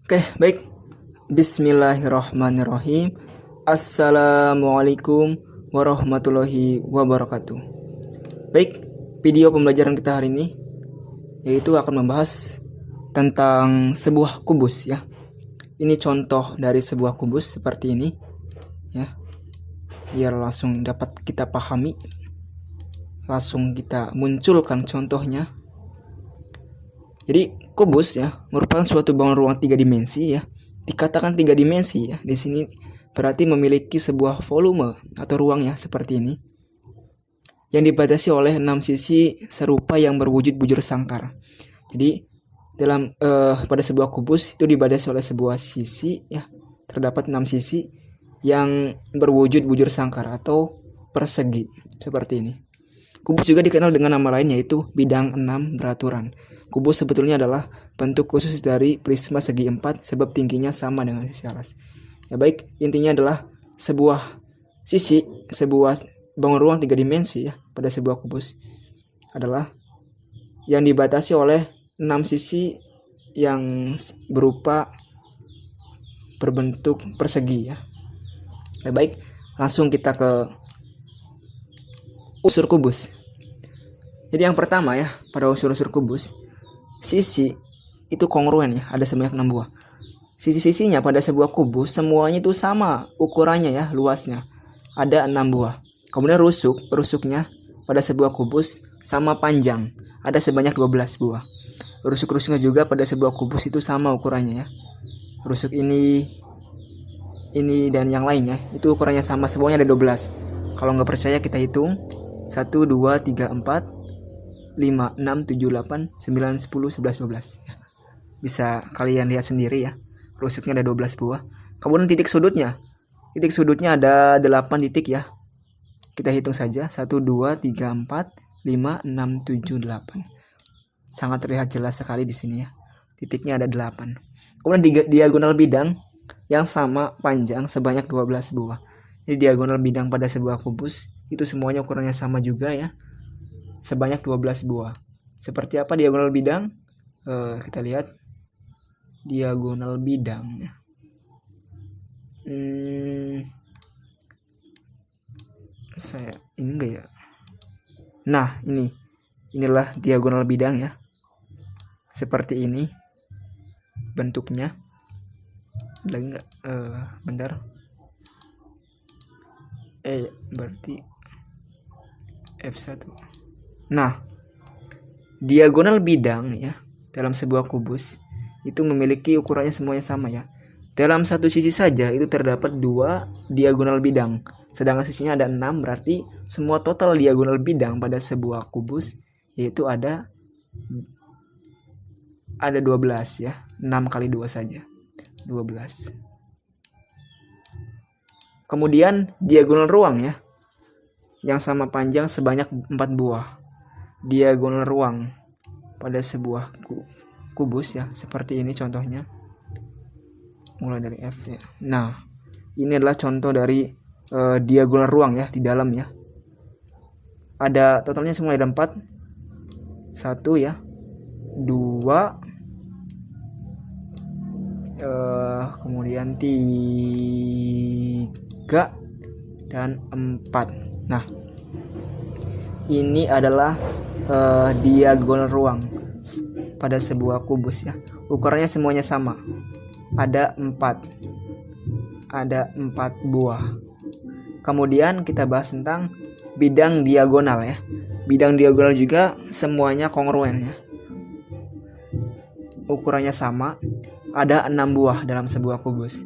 Oke, baik. Bismillahirrahmanirrahim. Assalamualaikum warahmatullahi wabarakatuh. Baik, video pembelajaran kita hari ini yaitu akan membahas tentang sebuah kubus ya. Ini contoh dari sebuah kubus seperti ini ya. Biar langsung dapat kita pahami, langsung kita munculkan contohnya. Jadi kubus ya merupakan suatu bangunan ruang 3 dimensi ya. Dikatakan 3 dimensi ya. Di sini berarti memiliki sebuah volume atau ruang ya seperti ini. Yang dibatasi oleh 6 sisi serupa yang berwujud bujur sangkar. Jadi dalam pada sebuah kubus itu dibatasi oleh sebuah sisi ya. Terdapat 6 sisi yang berwujud bujur sangkar atau persegi seperti ini. Kubus juga dikenal dengan nama lain yaitu bidang 6 beraturan. Kubus sebetulnya adalah bentuk khusus dari prisma segi 4 sebab tingginya sama dengan sisi alas. Ya baik, intinya adalah sebuah bangun ruang 3 dimensi ya pada sebuah kubus adalah yang dibatasi oleh 6 sisi yang berupa berbentuk persegi ya. Ya baik, langsung kita ke unsur kubus. Jadi yang pertama ya, pada unsur-unsur kubus, sisi itu kongruen ya, ada sebanyak 6 buah. Sisi-sisinya pada sebuah kubus semuanya itu sama ukurannya ya, luasnya. Ada 6 buah. Kemudian rusuknya pada sebuah kubus sama panjang, ada sebanyak 12 buah. Rusuk-rusuknya juga pada sebuah kubus itu sama ukurannya ya. Rusuk ini dan yang lainnya itu ukurannya sama, semuanya ada 12. Kalau nggak percaya kita hitung 1, 2, 3, 4, 5, 6, 7, 8, 9, 10, 11, 12 ya. Bisa kalian lihat sendiri ya. Rusuknya ada 12 buah. Kemudian titik sudutnya ada 8 titik ya. Kita hitung saja 1, 2, 3, 4, 5, 6, 7, 8. Sangat terlihat jelas sekali di sini ya. Titiknya ada 8. Kemudian diagonal bidang yang sama panjang sebanyak 12 buah. Jadi diagonal bidang pada sebuah kubus itu semuanya ukurannya sama juga ya. Sebanyak 12 buah. Seperti apa diagonal bidang? Kita lihat diagonal bidang. Saya ini enggak ya? Nah, inilah diagonal bidang ya. Seperti ini bentuknya. Lagi enggak? Bentar. Berarti F1. Nah, diagonal bidang ya dalam sebuah kubus itu memiliki ukurannya semuanya sama ya. Dalam satu sisi saja itu terdapat 2 diagonal bidang. Sedangkan sisinya ada 6, berarti semua total diagonal bidang pada sebuah kubus yaitu ada 12 ya. 6 kali 2 saja. 12. Kemudian diagonal ruang ya. Yang sama panjang sebanyak 4 buah. Diagonal ruang pada sebuah kubus ya, seperti ini contohnya. Mulai dari F ya. Nah, ini adalah contoh dari diagonal ruang ya di dalam ya. Ada totalnya semua ada 4. 1 ya. 2 kemudian 3 dan 4. Nah, ini adalah diagonal ruang pada sebuah kubus ya. Ukurannya semuanya sama. Ada 4 buah. Kemudian kita bahas tentang bidang diagonal ya. Bidang diagonal juga semuanya kongruen ya. Ukurannya sama. Ada 6 buah dalam sebuah kubus.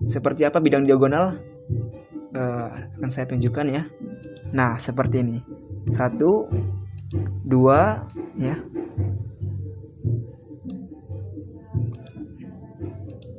Seperti apa bidang diagonal? Akan saya tunjukkan ya. Nah, seperti ini. 1, 2 ya.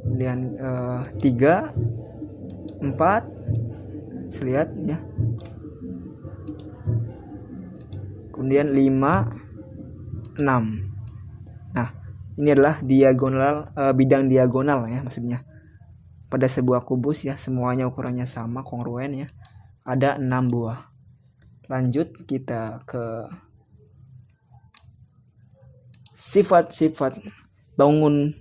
Kemudian 3, 4. Bisa lihat ya. Kemudian 5, 6. Nah, ini adalah diagonal bidang diagonal ya maksudnya. Pada sebuah kubus ya, semuanya ukurannya sama, kongruen ya. Ada 6 buah. Lanjut kita ke sifat-sifat bangun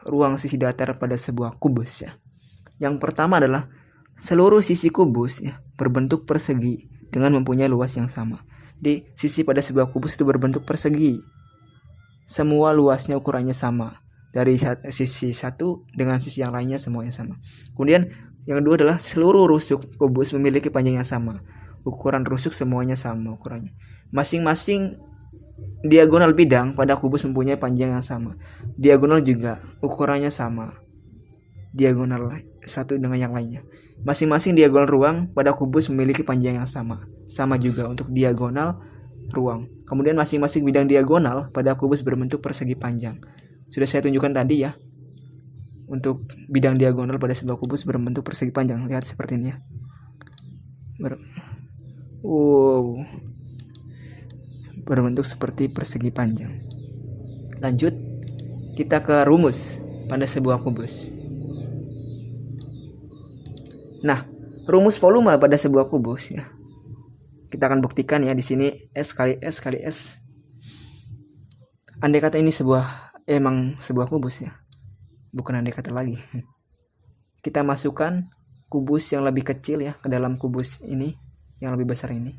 ruang sisi datar pada sebuah kubus ya. Yang pertama adalah seluruh sisi kubus ya berbentuk persegi dengan mempunyai luas yang sama. Jadi sisi pada sebuah kubus itu berbentuk persegi. Semua luasnya ukurannya sama. Dari sisi satu dengan sisi yang lainnya semuanya sama. Kemudian yang kedua adalah seluruh rusuk kubus memiliki panjang yang sama. Ukuran rusuk semuanya sama ukurannya. Masing-masing diagonal bidang pada kubus mempunyai panjang yang sama. Diagonal juga ukurannya sama. Diagonal satu dengan yang lainnya. Masing-masing diagonal ruang pada kubus memiliki panjang yang sama. Sama juga untuk diagonal ruang. Kemudian masing-masing bidang diagonal pada kubus berbentuk persegi panjang. Sudah saya tunjukkan tadi ya. Untuk bidang diagonal pada sebuah kubus berbentuk persegi panjang. Lihat seperti ini ya. Berbentuk seperti persegi panjang. Lanjut, kita ke rumus pada sebuah kubus. Nah, rumus volume pada sebuah kubus ya. Kita akan buktikan ya di sini S kali S kali S. Andai kata ini emang sebuah kubus ya. Bukan andai kata lagi. Kita masukkan kubus yang lebih kecil ya ke dalam kubus ini yang lebih besar ini.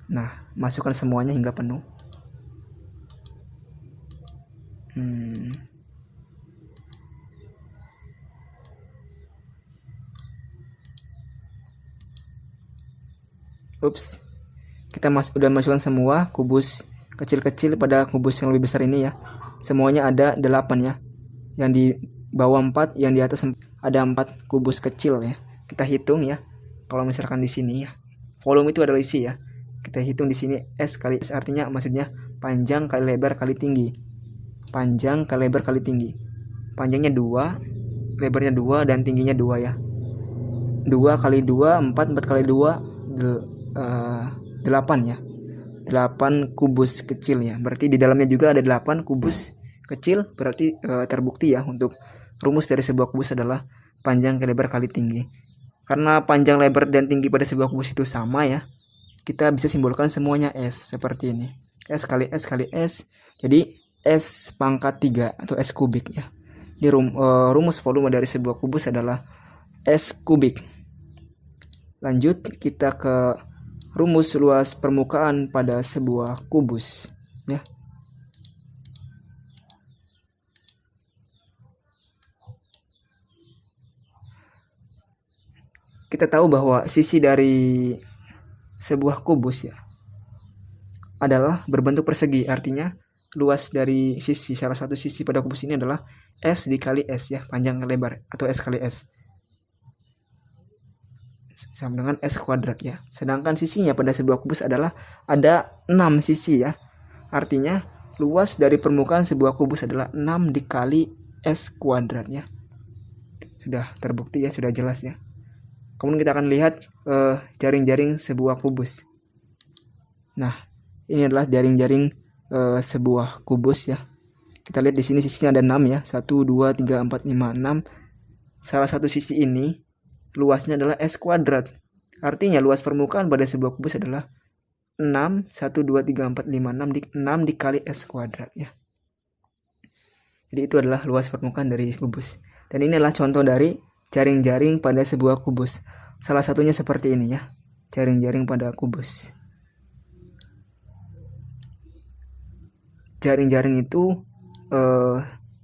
Nah, masukkan semuanya hingga penuh. Ups. Kita udah masukkan semua kubus kecil-kecil pada kubus yang lebih besar ini ya. Semuanya ada 8 ya. Yang di bawah 4, yang di atas ada 4 kubus kecil ya. Kita hitung ya. Kalau misalkan di sini ya. Volume itu adalah isi ya. Kita hitung di sini S kali S, artinya maksudnya panjang kali lebar kali tinggi. Panjang kali lebar kali tinggi. Panjangnya 2, lebarnya 2 dan tingginya 2 ya. 2 kali 2 4, 4 kali 2 8 ya. 8 kubus kecil ya. Berarti di dalamnya juga ada 8 kubus kecil. Berarti terbukti ya untuk rumus dari sebuah kubus adalah panjang kali lebar kali tinggi. Karena panjang, lebar, dan tinggi pada sebuah kubus itu sama ya, kita bisa simbolkan semuanya S seperti ini. S kali S kali S. Jadi S pangkat 3 atau S kubik ya. Di rumus volume dari sebuah kubus adalah S kubik. Lanjut kita ke rumus luas permukaan pada sebuah kubus ya. Kita tahu bahwa sisi dari sebuah kubus ya adalah berbentuk persegi, artinya luas dari salah satu sisi pada kubus ini adalah S dikali S ya, panjang lebar atau S kali S sama dengan S kuadrat ya. Sedangkan sisinya pada sebuah kubus adalah ada 6 sisi ya. Artinya luas dari permukaan sebuah kubus adalah 6 dikali S kuadrat ya. Sudah terbukti ya, sudah jelas ya. Kemudian kita akan lihat jaring-jaring sebuah kubus. Nah, ini adalah jaring-jaring sebuah kubus ya. Kita lihat di sini sisinya ada 6 ya. 1 2 3 4 5 6. Salah satu sisi ini luasnya adalah S kuadrat. Artinya luas permukaan pada sebuah kubus adalah 6 1 2 3 4 5 6 dikali S kuadrat ya. Jadi itu adalah luas permukaan dari kubus. Dan ini adalah contoh dari jaring-jaring pada sebuah kubus. Salah satunya seperti ini ya. Jaring-jaring pada kubus. Jaring-jaring itu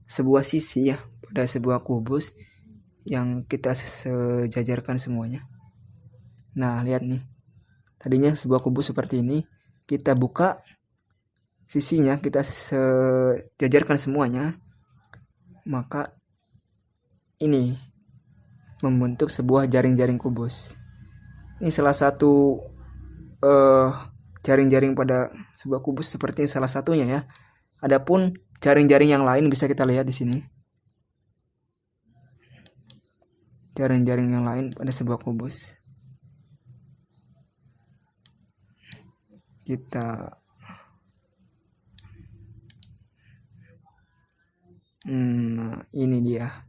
sebuah sisi ya pada sebuah kubus yang kita sejajarkan semuanya. Nah, lihat nih. Tadinya sebuah kubus seperti ini, kita buka sisinya, kita sejajarkan semuanya. Maka ini membentuk sebuah jaring-jaring kubus. Ini salah satu jaring-jaring pada sebuah kubus seperti salah satunya ya. Adapun jaring-jaring yang lain bisa kita lihat di sini. Jaring-jaring yang lain pada sebuah kubus. Nah, ini dia.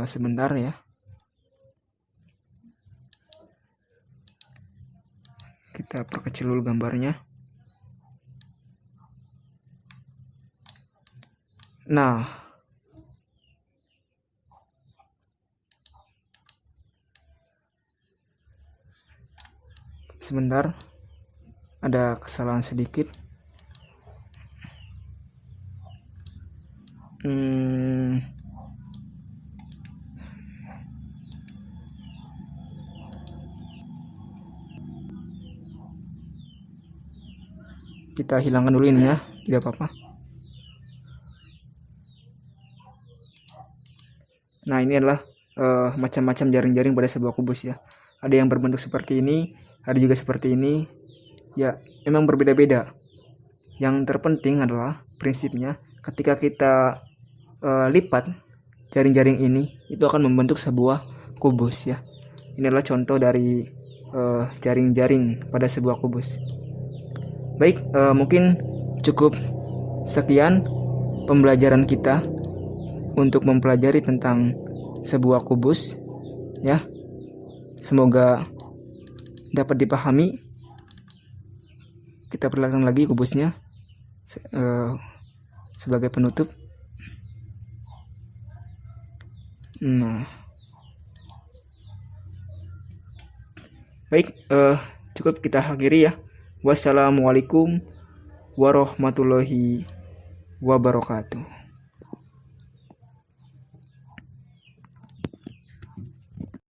Sebentar ya. Kita perkecil dulu gambarnya. Nah, sebentar, ada kesalahan sedikit. Kita hilangkan dulu ini ya, tidak apa-apa. Nah, ini adalah macam-macam jaring-jaring pada sebuah kubus ya. Ada yang berbentuk seperti ini, ada juga seperti ini. Ya, memang berbeda-beda. Yang terpenting adalah prinsipnya ketika kita lipat jaring-jaring ini, itu akan membentuk sebuah kubus ya. Ini adalah contoh dari jaring-jaring pada sebuah kubus. Baik, mungkin cukup sekian pembelajaran kita untuk mempelajari tentang sebuah kubus ya. Semoga dapat dipahami. Kita perlihatkan lagi kubusnya sebagai penutup. Nah, baik, cukup kita akhiri ya. Wassalamualaikum warahmatullahi wabarakatuh.